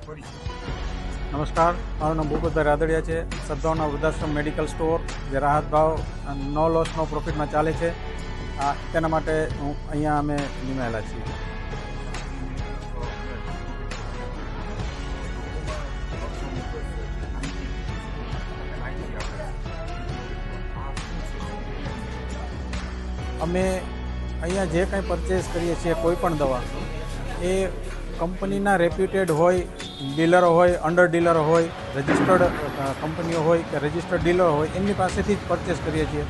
નમસ્કાર, મારું નામ ભૂપતભાઈ રાદડિયા છે. સદભાવના વૃદ્ધાશ્રમ મેડિકલ સ્ટોર જે રાહત ભાવ નો લોસ નો પ્રોફિટમાં ચાલે છે, તેના માટે અહીંયા અમે નિમાયેલા છીએ. અમે અહીંયા જે કંઈ પરચેસ કરીએ છીએ, કોઈ પણ દવા એ કંપનીના રેપ્યુટેડ હોય, ડીલરો હોય, અંડર ડીલરો હોય, રજિસ્ટર્ડ કંપનીઓ હોય કે રજિસ્ટર્ડ ડીલરો હોય, એમની પાસેથી જ પરચેસ કરીએ છીએ.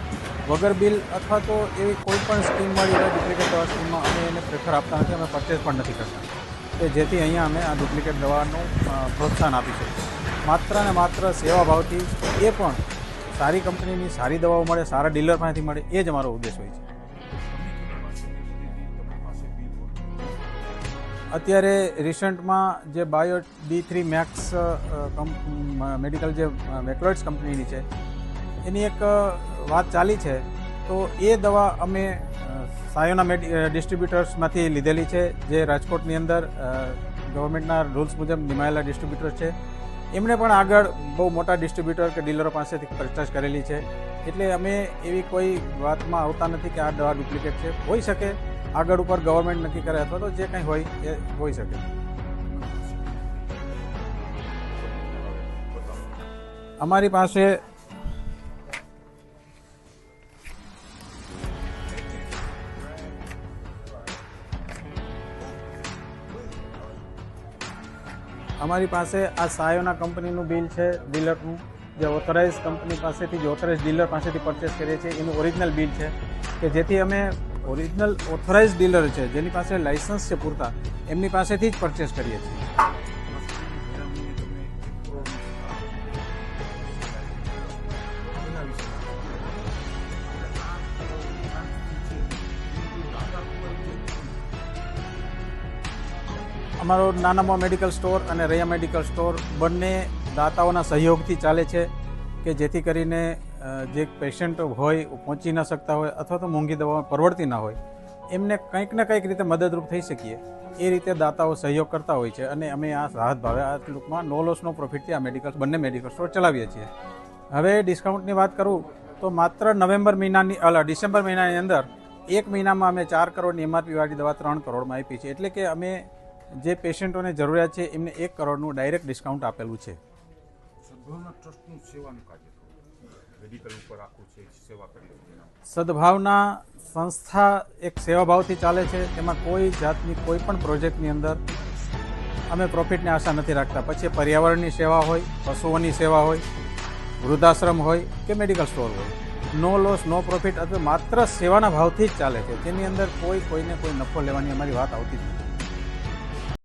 વગર બિલ અથવા તો એવી કોઈ પણ સ્કીમવાળી હોય ડુપ્લિકેટ દવા સ્કીમમાં અમે એને પ્રેફર આપતા નથી, અમે પરચેસ પણ નથી કરતા, કે જેથી અહીંયા અમે આ ડુપ્લિકેટ દવાનું પ્રોત્સાહન આપી શકીએ. માત્ર ને માત્ર સેવાભાવથી, એ પણ સારી કંપનીની સારી દવાઓ મળે, સારા ડીલર પાસેથી મળે, એ જ અમારો ઉદ્દેશ હોય છે. અત્યારે રિસન્ટમાં જે બાયો D3 મેક્સ મેડિકલ જે મેક્લોઇડ્સ કંપનીની છે, એની એક વાત ચાલી છે. તો એ દવા અમે સાયોના ડિસ્ટ્રીબ્યુટર્સમાંથી લીધેલી છે, જે રાજકોટની અંદર ગવર્મેન્ટના રૂલ્સ મુજબ નિમાયેલા ડિસ્ટ્રીબ્યુટર છે. એમણે પણ આગળ બહુ મોટા ડિસ્ટ્રીબ્યુટર કે ડીલરો પાસેથી પરચેસ કરેલી છે. એટલે અમે એવી કોઈ વાતમાં આવતા નથી કે આ દવા ડુપ્લિકેટ છે. હોઈ શકે આગળ ઉપર ગવર્મેન્ટ નક્કી કરે અથવા તો જે કંઈ હોય એ હોઈ શકે. અમારી પાસે આ સાયોના કંપનીનું બિલ છે, ડીલરનું, જે ઓથોરાઇઝ કંપની પાસેથી, જે ઓથોરાઇઝ ડીલર પાસેથી પરચેસ કરીએ છીએ, એનું ઓરિજિનલ બિલ છે, કે જેથી અમે ઓરિજિનલ ઓથોરાઇઝ ડીલર છે, જેની પાસે લાઇસન્સ છે પૂરતા, એમની પાસેથી જ પરચેસ કરીએ છીએ. અમારો નાનામાં મેડિકલ સ્ટોર અને રૈયા મેડિકલ સ્ટોર બંને દાતાઓના સહયોગથી ચાલે છે, કે જેથી કરીને જે પેશન્ટ હોય, પહોંચી ન શકતા હોય અથવા તો મોંઘી દવા પરવડતી ના હોય, એમને કંઈક ને કંઈક રીતે મદદરૂપ થઈ શકીએ, એ રીતે દાતાઓ સહયોગ કરતા હોય છે. અને અમે આ રાહત ભાવે, આ ટૂંકમાં નો લોસનો પ્રોફિટથી આ બંને મેડિકલ સ્ટોર ચલાવીએ છીએ. હવે ડિસ્કાઉન્ટની વાત કરું તો માત્ર ડિસેમ્બર મહિનાની અંદર 1 મહિનામાં અમે 4 કરોડની MRP વાળી દવા 3 કરોડમાં આપી છે. એટલે કે અમે જે પેશન્ટોને જરૂરિયાત છે એમને 1 કરોડનું ડાયરેક્ટ ડિસ્કાઉન્ટ આપેલું છે. સદભાવના સંસ્થા એક સેવાભાવથી ચાલે છે. તેમાં કોઈ જાતની કોઈ પણ પ્રોજેક્ટની અંદર અમે પ્રોફિટની આશા નથી રાખતા. પછી પર્યાવરણની સેવા હોય, પશુઓની સેવા હોય, વૃદ્ધાશ્રમ હોય કે મેડિકલ સ્ટોર હોય, નો લોસ નો પ્રોફિટ અથવા માત્ર સેવાના ભાવથી જ ચાલે છે. તેની અંદર કોઈને કોઈ નફો લેવાની અમારી વાત આવતી જ નથી.